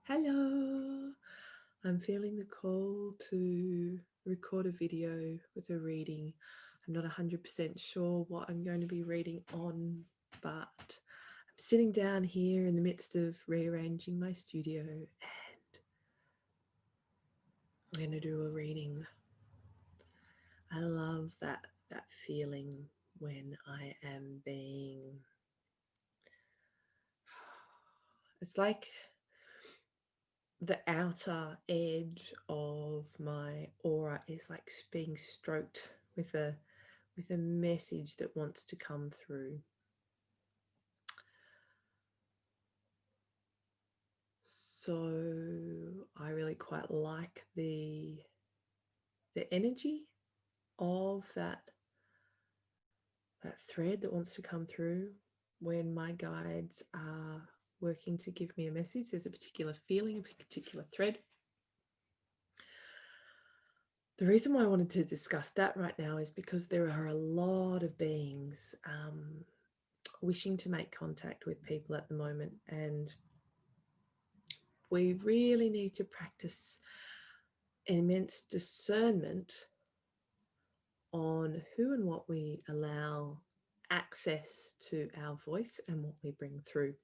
Hello, I'm feeling the call to record a video with a reading. I'm not 100% sure what I'm going to be reading on, but I'm sitting down here in the midst of rearranging my studio and I'm going to do a reading. I love that feeling when I am being, it's like the outer edge of my aura is like being stroked with a message that wants to come through. So I really quite like the energy of that thread that wants to come through when my guides are working to give me a message. There's a particular feeling, a particular thread. The reason why I wanted to discuss that right now is because there are a lot of beings wishing to make contact with people at the moment, and we really need to practice immense discernment on who and what we allow access to our voice and what we bring through.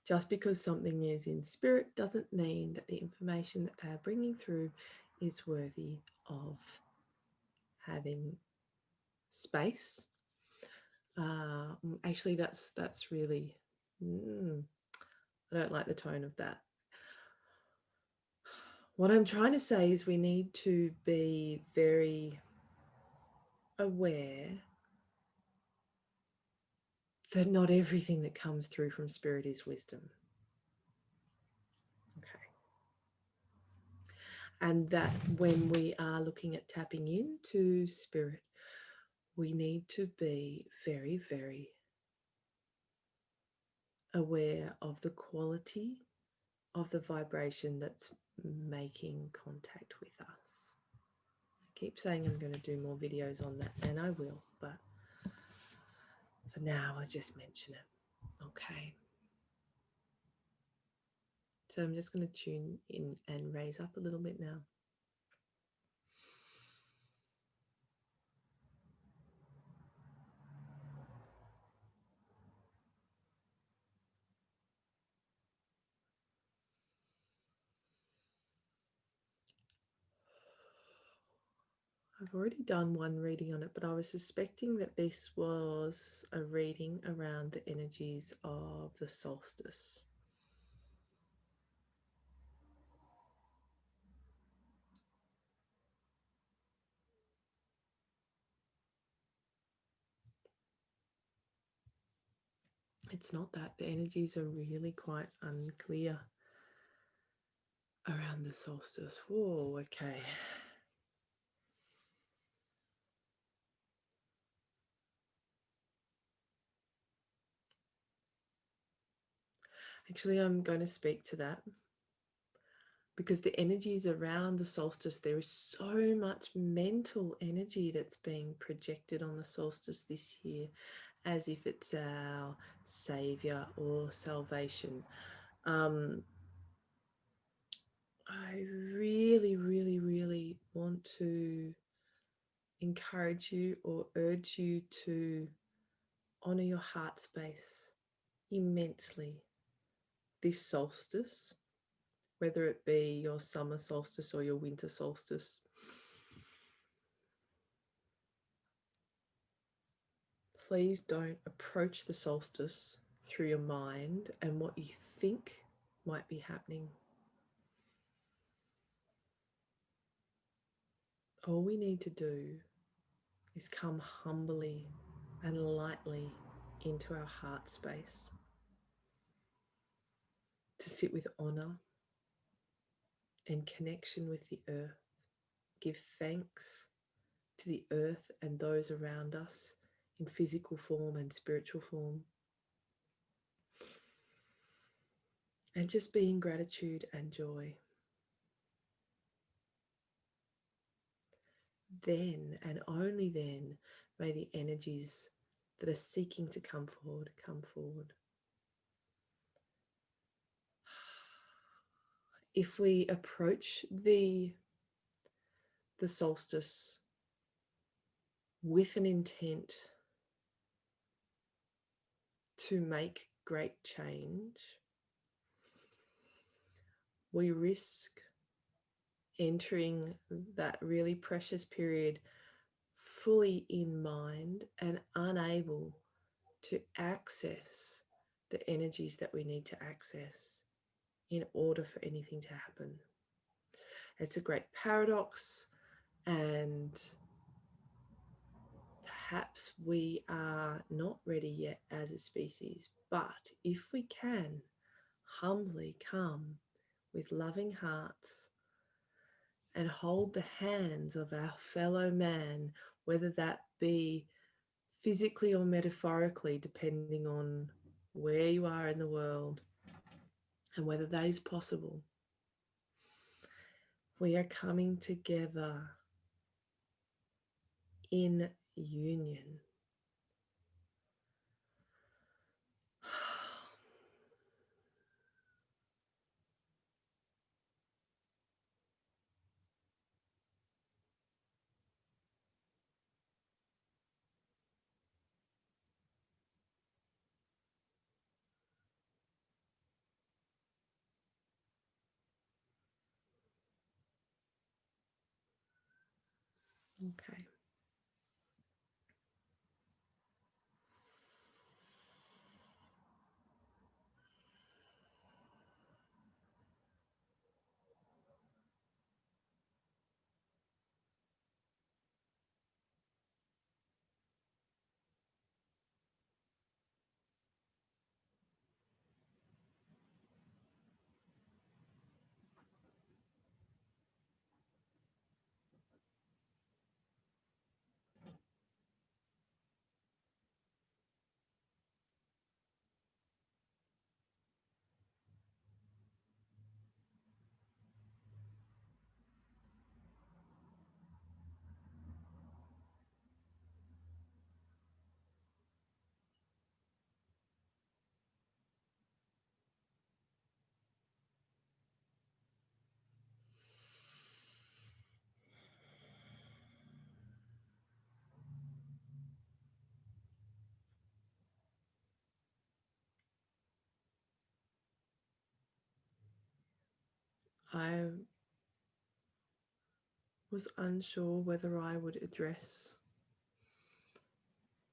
Just because something is in spirit doesn't mean that the information that they are bringing through is worthy of having space. Actually, that's really, I don't like the tone of that. What I'm trying to say is we need to be very aware that not everything that comes through from spirit is wisdom. Okay. And that when we are looking at tapping into spirit, we need to be very, very aware of the quality of the vibration that's making contact with us. I keep saying I'm going to do more videos on that, and I will, but for now I just mention it. Okay. So I'm just going to tune in and raise up a little bit now. I've already done one reading on it, but I was suspecting that this was a reading around the energies of the solstice. It's not that. The energies are really quite unclear around the solstice. Whoa, okay. Actually, I'm going to speak to that because the energies around the solstice, there is so much mental energy that's being projected on the solstice this year as if it's our savior or salvation. I really, really, really want to encourage you or urge you to honor your heart space immensely this solstice, whether it be your summer solstice or your winter solstice. Please don't approach the solstice through your mind and what you think might be happening. All we need to do is come humbly and lightly into our heart space, to sit with honor and connection with the earth. Give thanks to the earth and those around us in physical form and spiritual form. And just be in gratitude and joy. Then and only then may the energies that are seeking to come forward come forward. if we approach the solstice with an intent to make great change, we risk entering that really precious period fully in mind and unable to access the energies that we need to access in order for anything to happen. It's a great paradox, and perhaps we are not ready yet as a species, but if we can humbly come with loving hearts and hold the hands of our fellow man, whether that be physically or metaphorically, depending on where you are in the world and whether that is possible, we are coming together in union. Okay. I was unsure whether I would address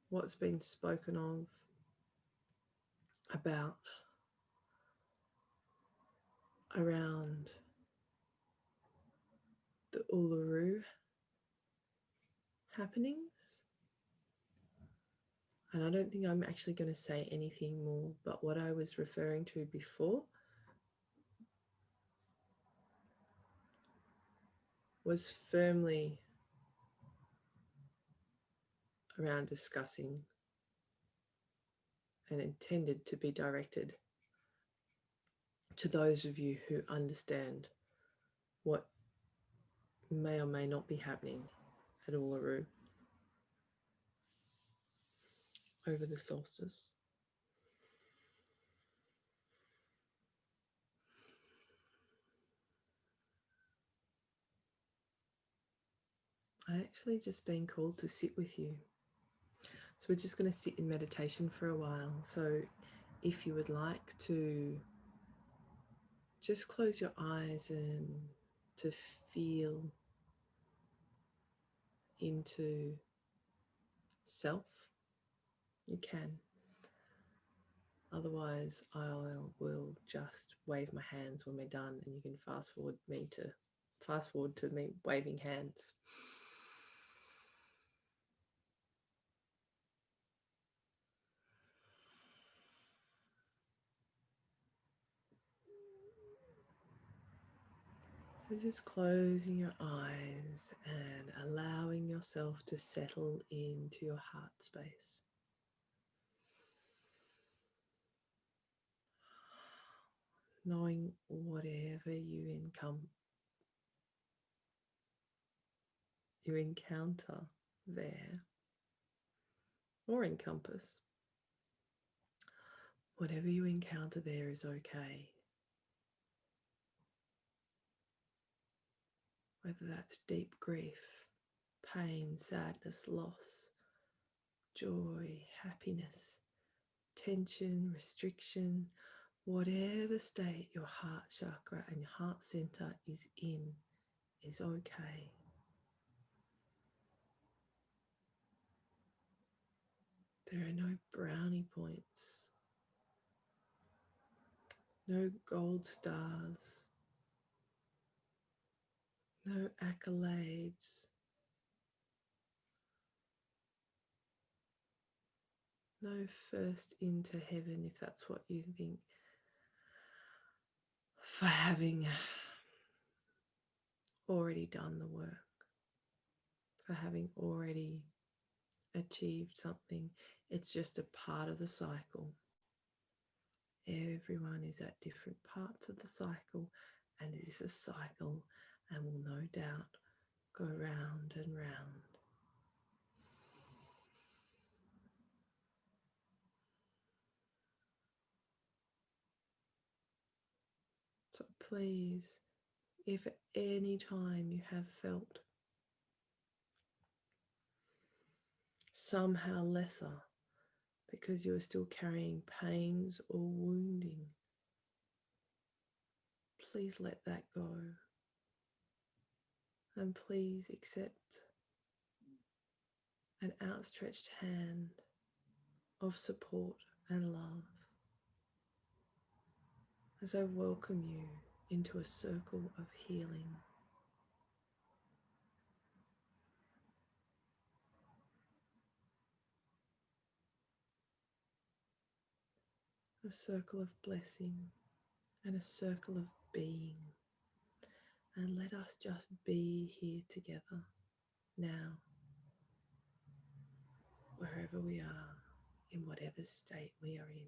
what's been spoken of about around the Uluru happenings. And I don't think I'm actually going to say anything more, but what I was referring to before was firmly around discussing and intended to be directed to those of you who understand what may or may not be happening at Uluru over the solstice. I actually just been called to sit with you. So we're just going to sit in meditation for a while. So if you would like to just close your eyes and to feel into self, you can. Otherwise, I will just wave my hands when we're done, and you can fast forward to me waving hands. So just closing your eyes and allowing yourself to settle into your heart space. Knowing whatever you encounter there or encompass, whatever you encounter there is okay. whether that's deep grief, pain, sadness, loss, joy, happiness, tension, restriction, whatever state your heart chakra and your heart center is in is okay. There are no brownie points, no gold stars, no accolades, no first into heaven, if that's what you think, for having already done the work, for having already achieved something. It's just a part of the cycle. Everyone is at different parts of the cycle, and it is a cycle and will no doubt go round and round. So please, if at any time you have felt somehow lesser because you are still carrying pains or wounding, please let that go. And please accept an outstretched hand of support and love as I welcome you into a circle of healing. A circle of blessing and a circle of being. And let us just be here together now, wherever we are, in whatever state we are in.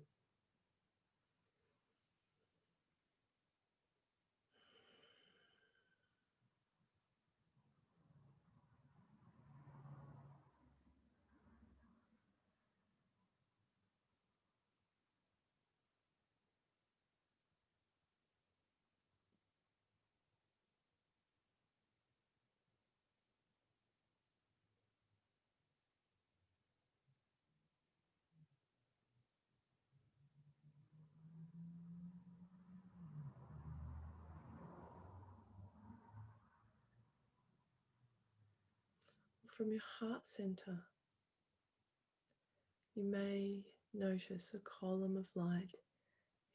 From your heart center, you may notice a column of light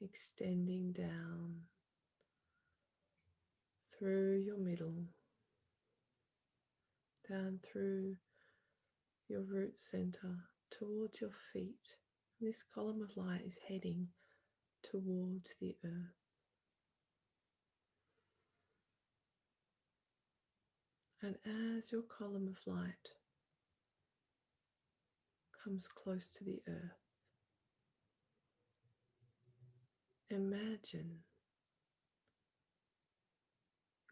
extending down through your middle, down through your root center towards your feet. This column of light is heading towards the earth. And as your column of light comes close to the earth, imagine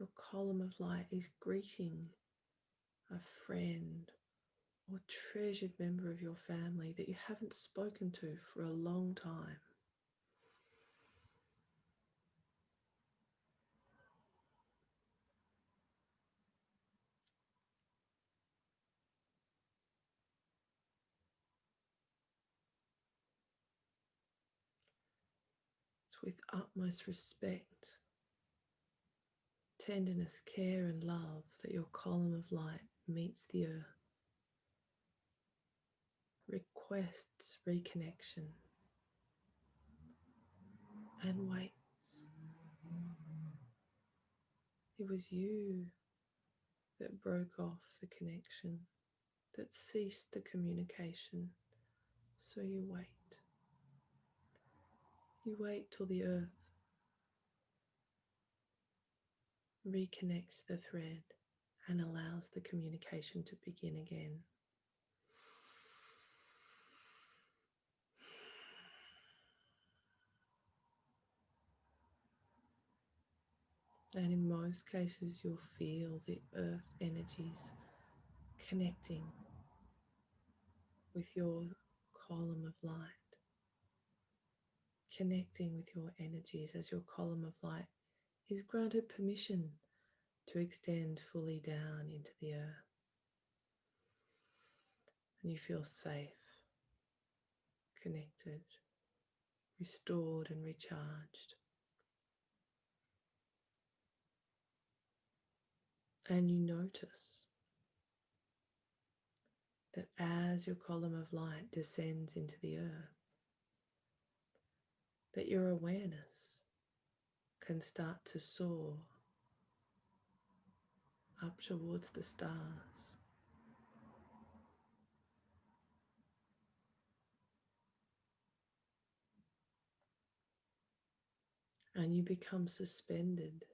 your column of light is greeting a friend or treasured member of your family that you haven't spoken to for a long time. It's with utmost respect, tenderness, care, and love that your column of light meets the earth, requests reconnection, and waits. It was you that broke off the connection, that ceased the communication. So you wait. You wait till the earth reconnects the thread and allows the communication to begin again. And in most cases, you'll feel the earth energies connecting with your column of light, connecting with your energies as your column of light is granted permission to extend fully down into the earth. And you feel safe, connected, restored and recharged. And you notice that as your column of light descends into the earth, that your awareness can start to soar up towards the stars. And you become suspended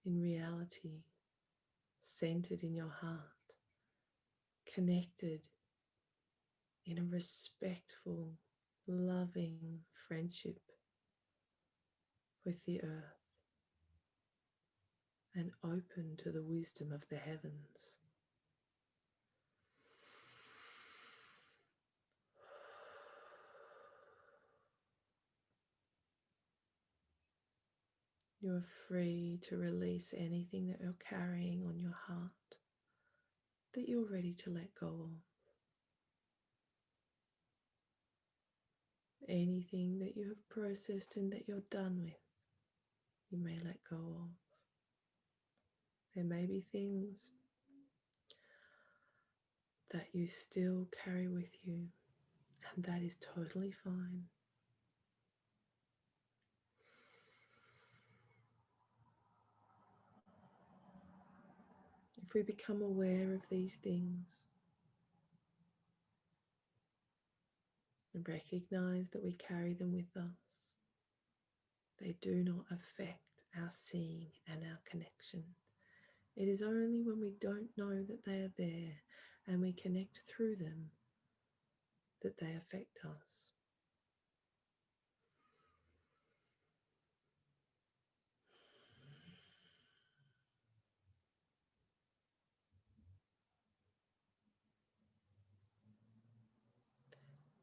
in reality, centered in your heart, connected in a respectful, loving friendship with the earth, and open to the wisdom of the heavens. You are free to release anything that you're carrying on your heart that you're ready to let go of. Anything that you have processed and that you're done with, you may let go of. There may be things that you still carry with you, and that is totally fine. If we become aware of these things and recognize that we carry them with us, they do not affect our seeing and our connection. It is only when we don't know that they are there and we connect through them that they affect us.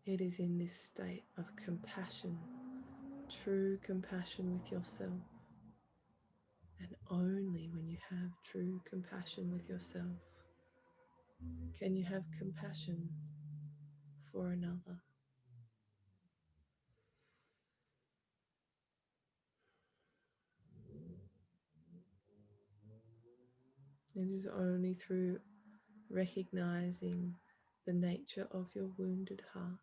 It is in this state of compassion, true compassion with yourself, and only when you have true compassion with yourself can you have compassion for another. It is only through recognizing the nature of your wounded heart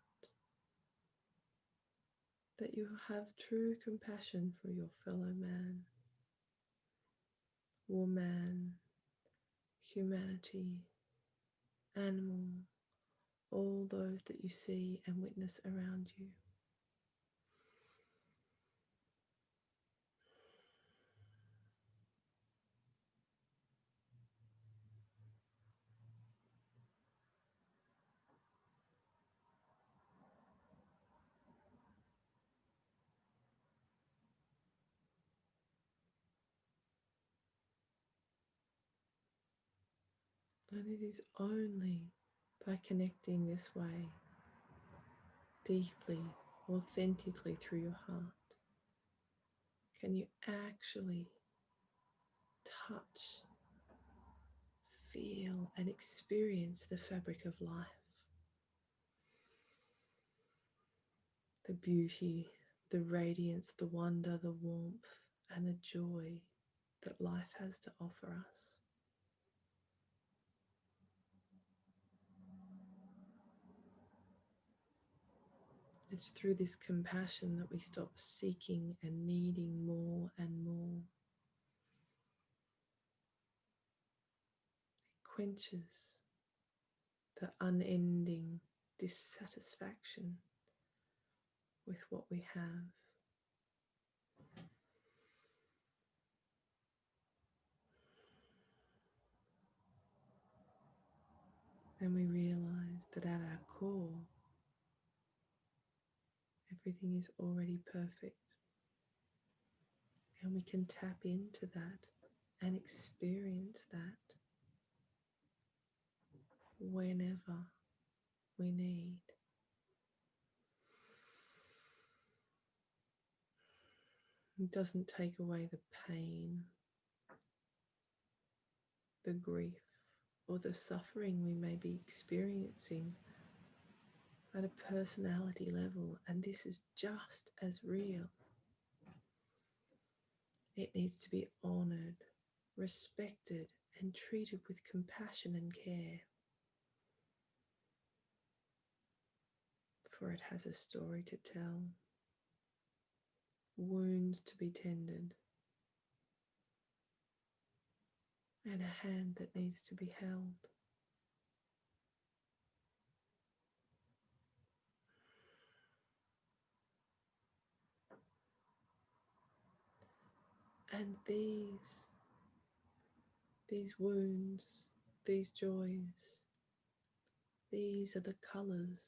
that you have true compassion for your fellow man, woman, humanity, animal, all those that you see and witness around you. And it is only by connecting this way, deeply, authentically through your heart, can you actually touch, feel, and experience the fabric of life. The beauty, the radiance, the wonder, the warmth, and the joy that life has to offer us. It's through this compassion that we stop seeking and needing more and more. It quenches the unending dissatisfaction with what we have. And we realize that at our core, everything is already perfect. And we can tap into that and experience that whenever we need. It doesn't take away the pain the grief or the suffering we may be experiencing at a personality level, and this is just as real. It needs to be honoured, respected, and treated with compassion and care, for it has a story to tell, wounds to be tended, and a hand that needs to be held. And these wounds, these joys, these are the colours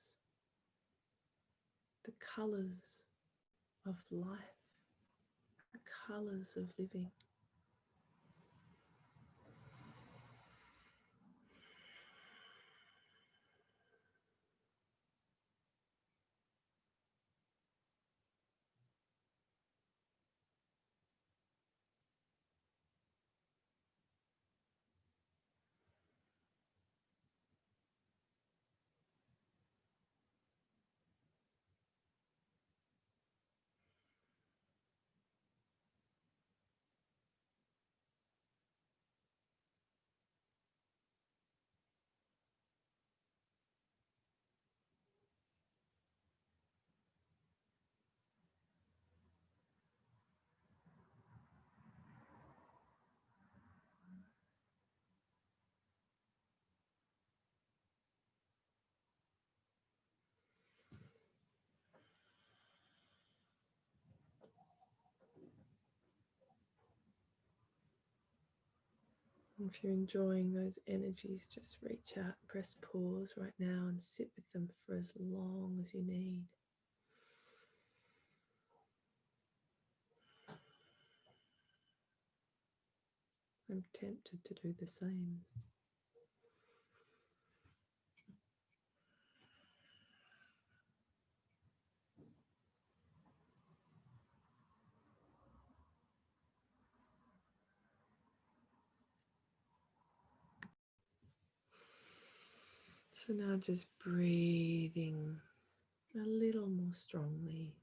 of life, the colours of living. If you're enjoying those energies, just reach out, press pause right now and sit with them for as long as you need. I'm tempted to do the same. So now just breathing a little more strongly.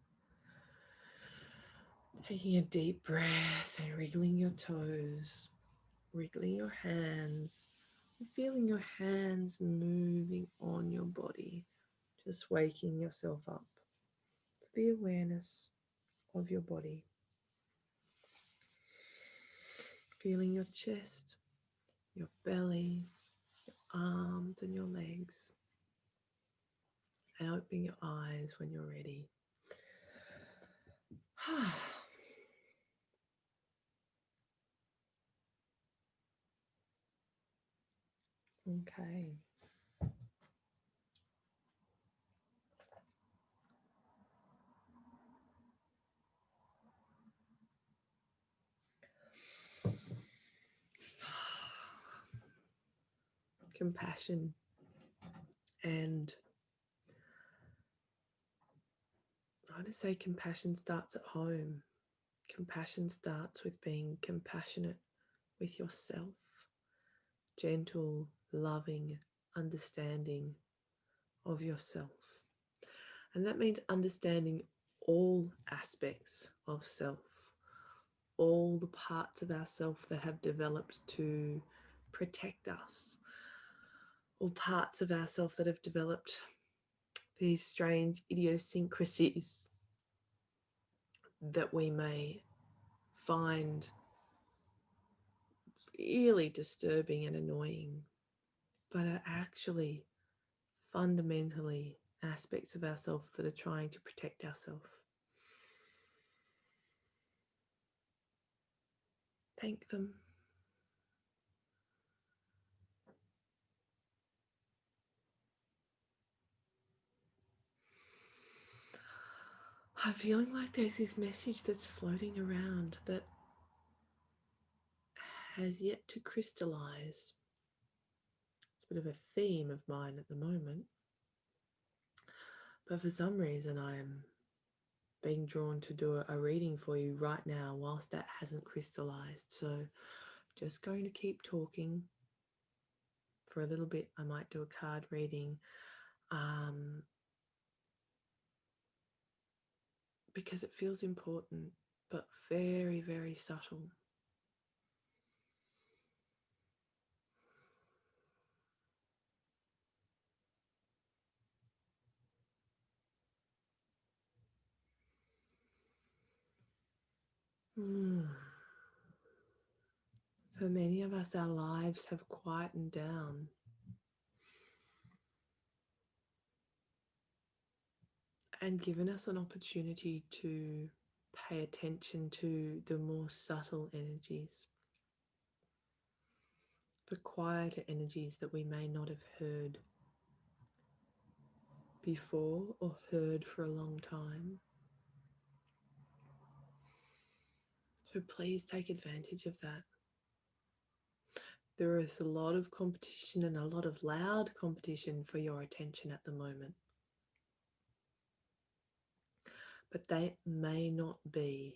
Taking a deep breath and wriggling your toes, wriggling your hands, and feeling your hands moving on your body. Just waking yourself up to the awareness of your body. Feeling your chest, your belly, your arms and your legs. And opening your eyes when you're ready. Okay. Compassion. And I want to say compassion starts at home. Compassion starts with being compassionate with yourself, gentle, loving, understanding of yourself. And that means understanding all aspects of self, all the parts of ourself that have developed to protect us, all parts of ourself that have developed these strange idiosyncrasies that we may find really disturbing and annoying, but are actually fundamentally aspects of ourselves that are trying to protect ourselves. Thank them. I'm feeling like there's this message that's floating around that has yet to crystallize. It's a bit of a theme of mine at the moment. But for some reason, I'm being drawn to do a reading for you right now whilst that hasn't crystallized. So just going to keep talking for a little bit, I might do a card reading, because it feels important, but very, very subtle. For many of us, our lives have quietened down. And given us an opportunity to pay attention to the more subtle energies, the quieter energies that we may not have heard before or heard for a long time. So please take advantage of that. There is a lot of competition and a lot of loud competition for your attention at the moment. But they may not be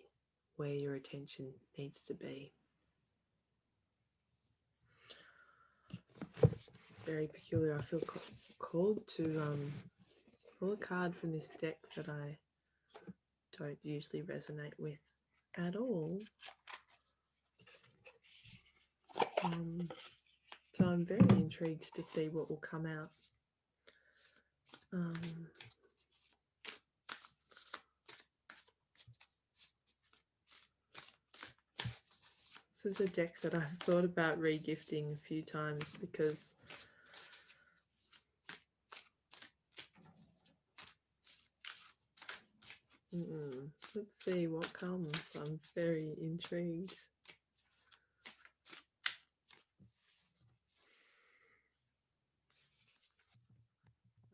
where your attention needs to be. Very peculiar. I feel called to pull a card from this deck that I don't usually resonate with at all. So I'm very intrigued to see what will come out. This is a deck that I've thought about regifting a few times because let's see what comes. I'm very intrigued.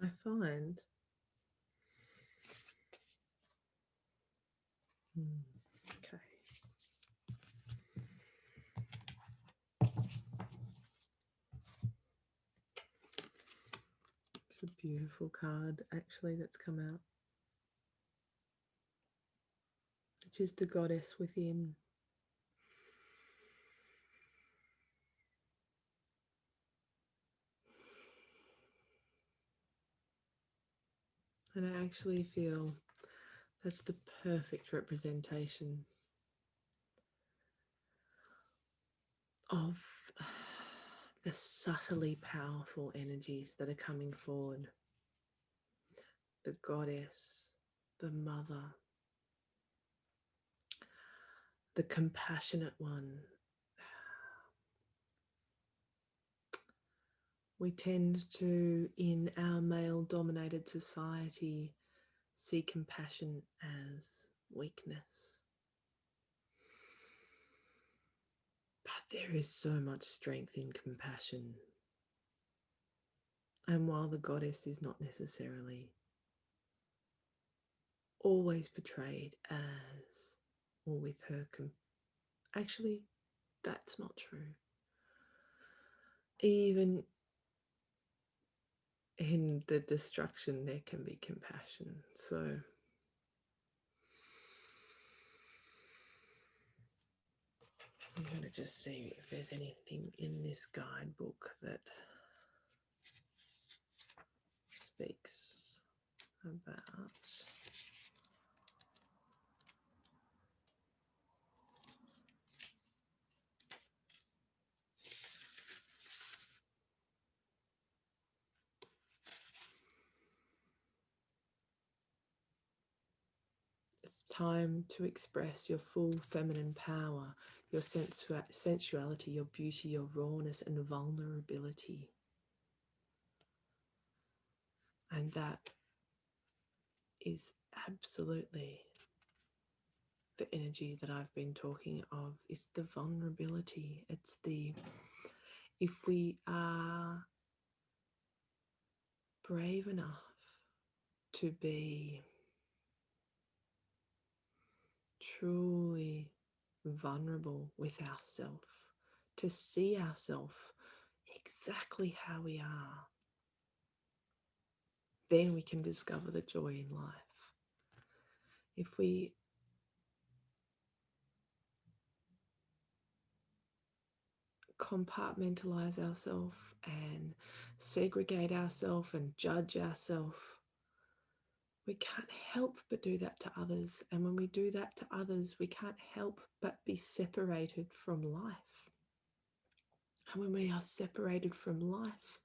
I find okay. It's a beautiful card actually that's come out, which is the goddess within. And I actually feel that's the perfect representation of the subtly powerful energies that are coming forward. The goddess, the mother, the compassionate one. We tend to, in our male-dominated society, see compassion as weakness. But there is so much strength in compassion. And while the goddess is not necessarily always portrayed as, or with her, actually, that's not true. Even in the destruction, there can be compassion. So I'm going to just see if there's anything in this guidebook that speaks about it's time to express your full feminine power, your sensuality, your beauty, your rawness and vulnerability. And that is absolutely the energy that I've been talking of. It's the vulnerability. It's the, if we are brave enough to be truly vulnerable with ourselves, to see ourselves exactly how we are, then we can discover the joy in life. If we compartmentalize ourselves and segregate ourselves and judge ourselves, we can't help but do that to others. And when we do that to others, we can't help but be separated from life. And when we are separated from life,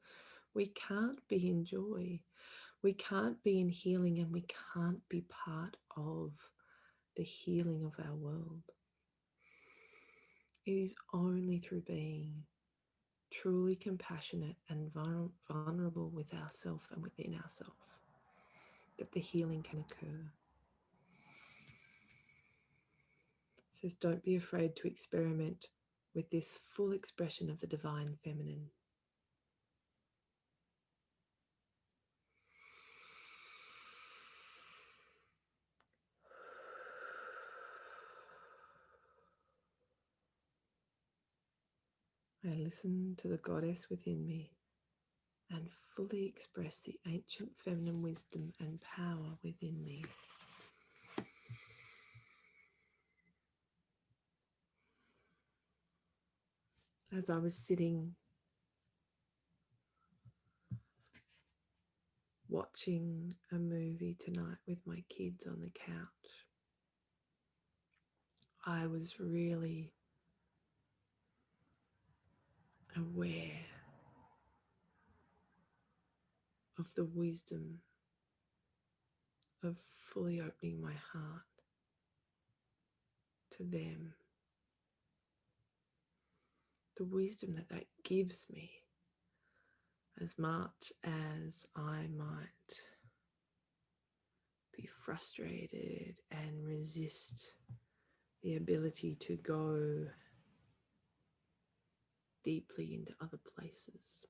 we can't be in joy, we can't be in healing, and we can't be part of the healing of our world. It is only through being truly compassionate and vulnerable with ourselves and within ourselves that the healing can occur. It says, don't be afraid to experiment with this full expression of the divine feminine. I listen to the goddess within me and fully express the ancient feminine wisdom and power within me. As I was sitting watching a movie tonight with my kids on the couch, I was really aware of the wisdom of fully opening my heart to them, the wisdom that that gives me, as much as I might be frustrated and resist the ability to go deeply into other places.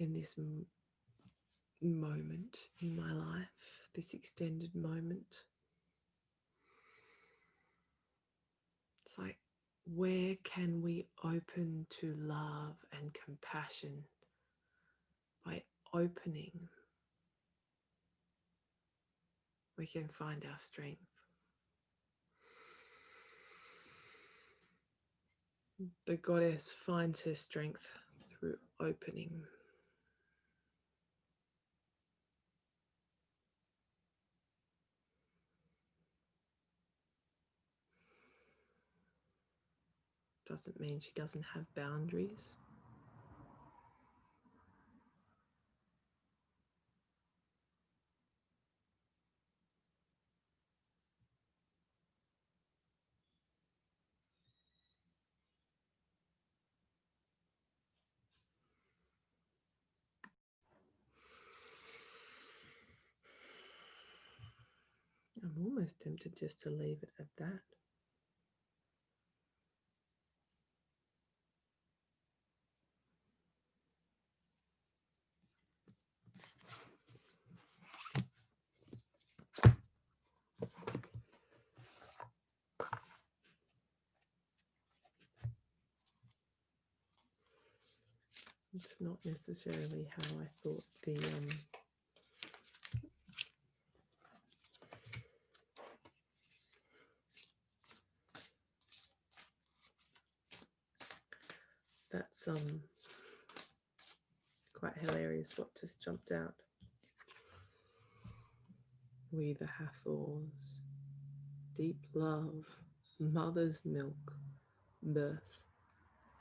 In this moment in my life, this extended moment, it's like, where can we open to love and compassion? By opening, we can find our strength. The goddess finds her strength through opening. Doesn't mean she doesn't have boundaries. I'm almost tempted just to leave it at that. It's not necessarily how I thought that's quite hilarious what just jumped out. We the Hathors, deep love, mother's milk, birth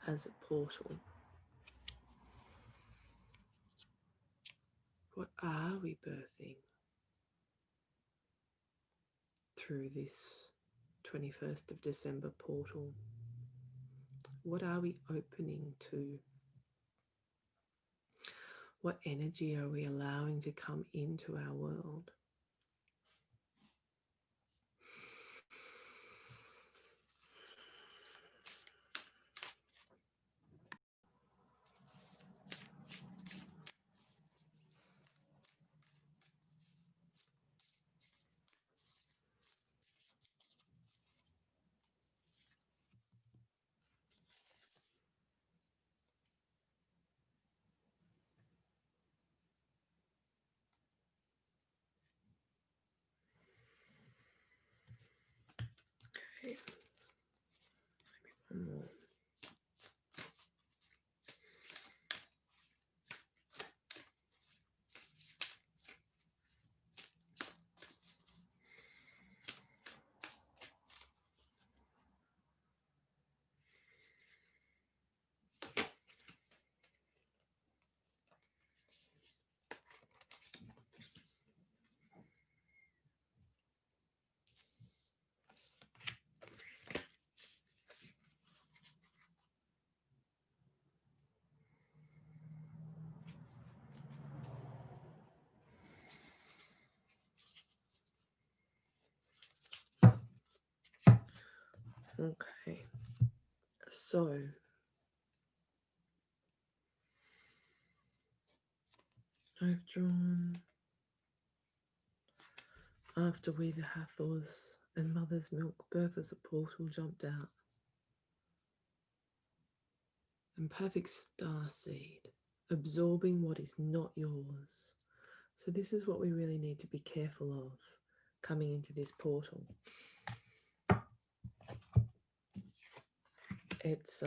as a portal. What are we birthing through this 21st of December portal? What are we opening to? What energy are we allowing to come into our world? Okay. Okay, so I've drawn after we the Hathors and Mother's Milk, birth as a portal jumped out, and perfect starseed, absorbing what is not yours. So this is what we really need to be careful of coming into this portal. It's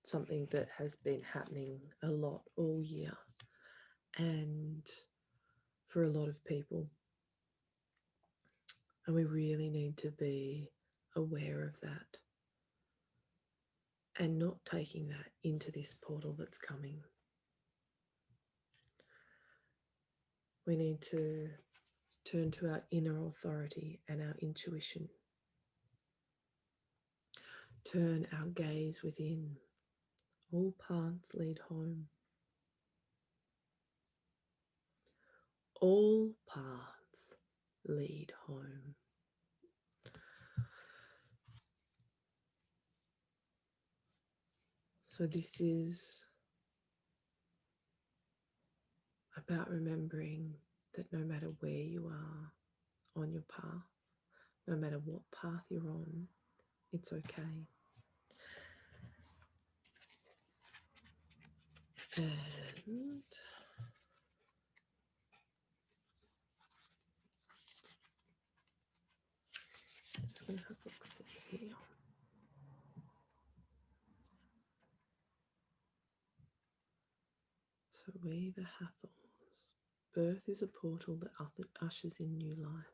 something that has been happening a lot all year, and for a lot of people, and we really need to be aware of that and not taking that into this portal that's coming. We need to turn to our inner authority and our intuition. Turn our gaze within. All paths lead home. All paths lead home. So this is about remembering that no matter where you are on your path, no matter what path you're on, it's okay. And just going to have a look see here. So we the Hathors. Birth is a portal that ushers in new life.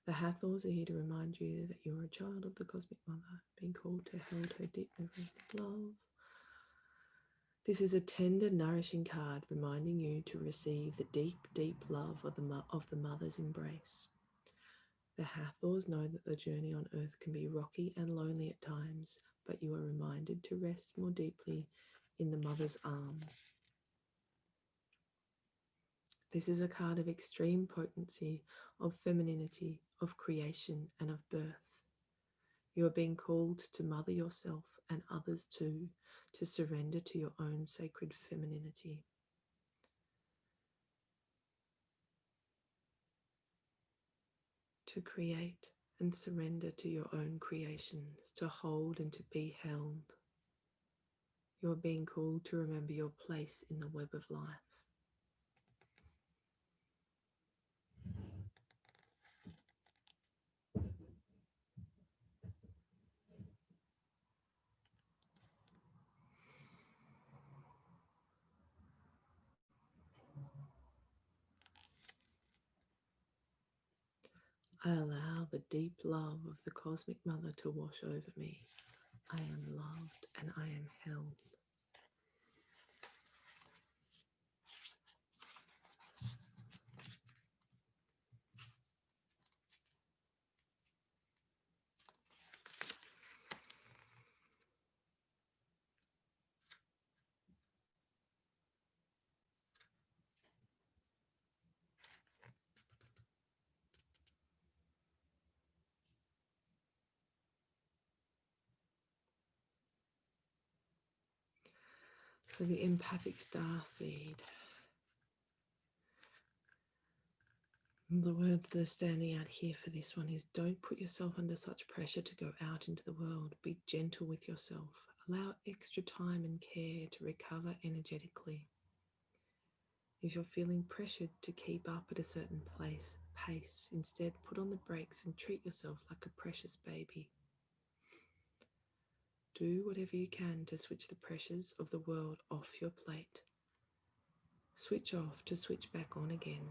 The Hathors are here to remind you that you are a child of the Cosmic Mother, being called to hold her deep reverent love. This is a tender, nourishing card reminding you to receive the deep, deep love of the Mother's embrace. The Hathors know that the journey on earth can be rocky and lonely at times, but you are reminded to rest more deeply in the Mother's arms. This is a card of extreme potency, of femininity, of creation, and of birth. You are being called to mother yourself and others too, to surrender to your own sacred femininity. To create and surrender to your own creations, to hold and to be held. You are being called to remember your place in the web of life. I allow the deep love of the Cosmic Mother to wash over me. I am loved and I am held. So the empathic star seed. The words that are standing out here for this one is, don't put yourself under such pressure to go out into the world. Be gentle with yourself. Allow extra time and care to recover energetically. If you're feeling pressured to keep up at a certain pace, instead put on the brakes and treat yourself like a precious baby. Do whatever you can to switch the pressures of the world off your plate. Switch off to switch back on again.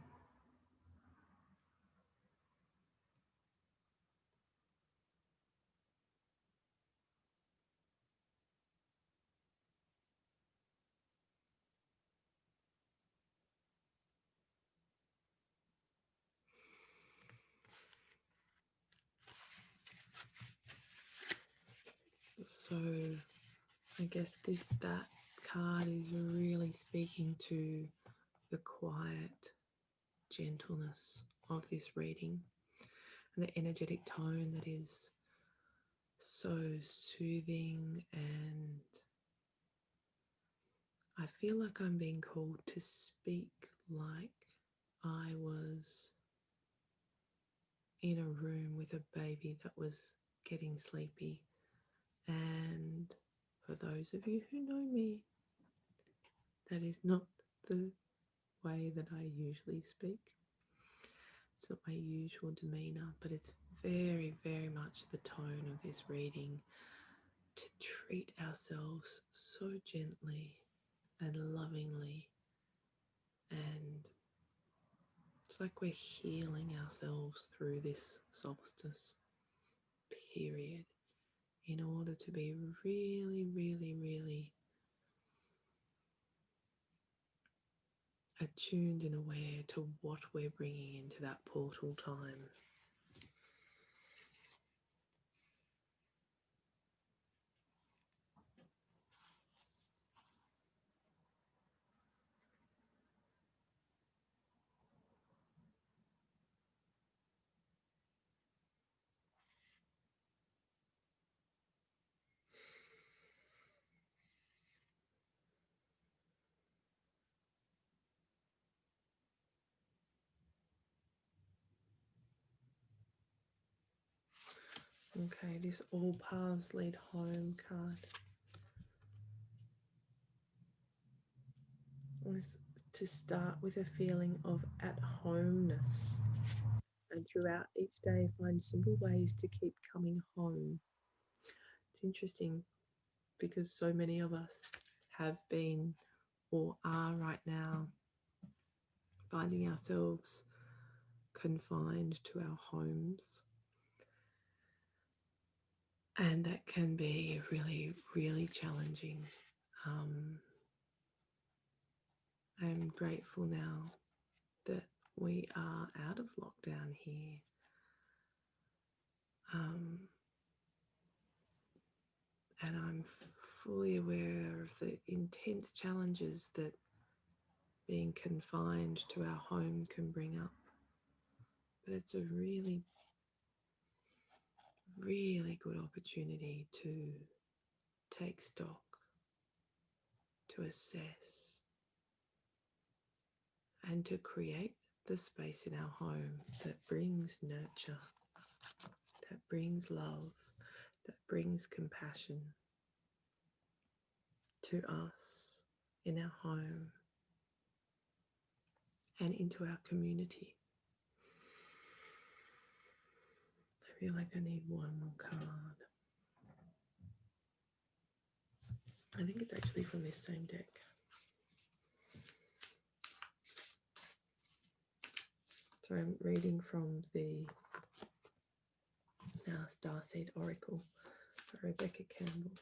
So I guess that card is really speaking to the quiet gentleness of this reading and the energetic tone that is so soothing, and I feel like I'm being called to speak like I was in a room with a baby that was getting sleepy. And for those of you who know me, that is not the way that I usually speak. It's not my usual demeanour, but it's very, very much the tone of this reading to treat ourselves so gently and lovingly, and it's like we're healing ourselves through this solstice period in order to be really, really, really attuned and aware to what we're bringing into that portal time. Okay, this all paths lead home card is to start with a feeling of at-homeness, and throughout each day find simple ways to keep coming home. It's interesting because so many of us have been or are right now finding ourselves confined to our homes, and that can be really, really challenging. I'm grateful now that we are out of lockdown here. And I'm fully aware of the intense challenges that being confined to our home can bring up. But it's a really, really good opportunity to take stock, to assess, and to create the space in our home that brings nurture, that brings love, that brings compassion to us in our home and into our community. I feel like I need one more card. I think it's actually from this same deck. So I'm reading from the Starseed Oracle by Rebecca Campbell.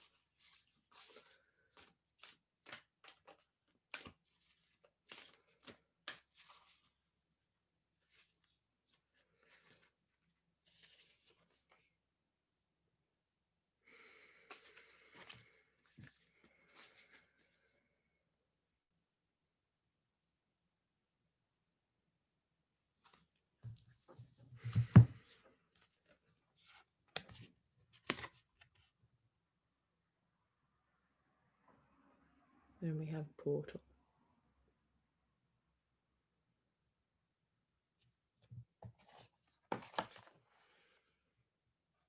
Then we have Portal.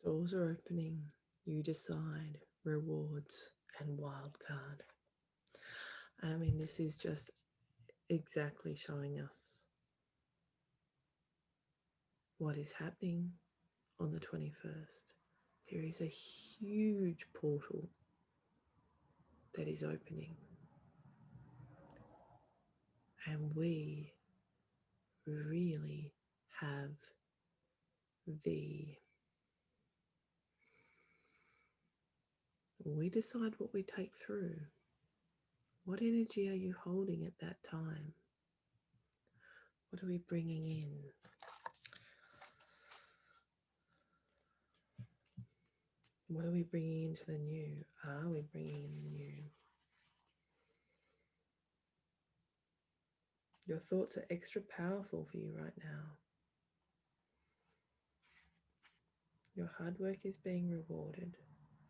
Doors are opening. You decide. Rewards and wild card. I mean, this is just exactly showing us what is happening on the 21st. There is a huge portal that is opening, and we really have we decide what we take through. What energy are you holding at that time? What are we bringing in? What are we bringing into the new? Are we bringing in the new? Your thoughts are extra powerful for you right now. Your hard work is being rewarded,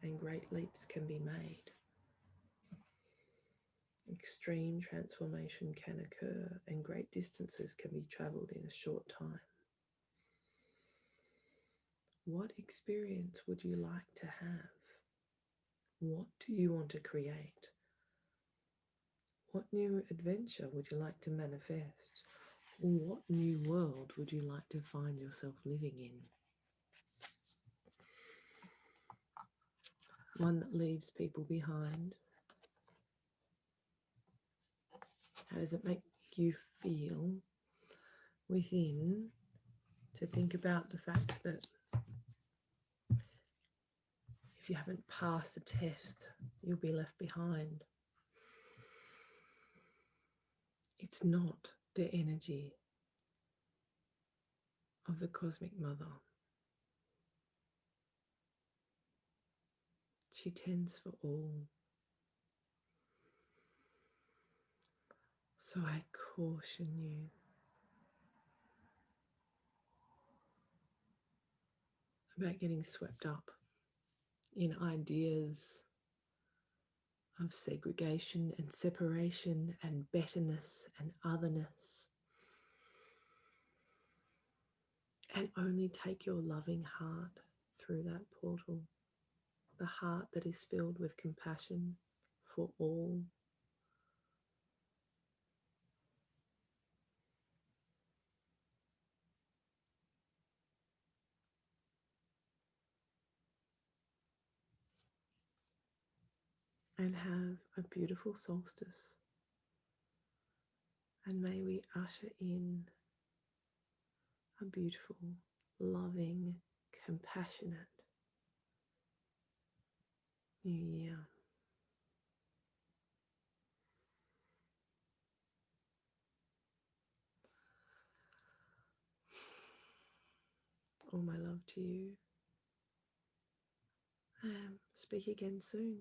and great leaps can be made. Extreme transformation can occur, and great distances can be travelled in a short time. What experience would you like to have? What do you want to create? What new adventure would you like to manifest? What new world would you like to find yourself living in? One that leaves people behind? How does it make you feel within to think about the fact that if you haven't passed the test, you'll be left behind? It's not the energy of the cosmic mother. She tends for all. So I caution you about getting swept up in ideas of segregation and separation and betterness and otherness, and only take your loving heart through that portal, the heart that is filled with compassion for all. And have a beautiful solstice. And may we usher in a beautiful, loving, compassionate new year. All my love to you. Speak again soon.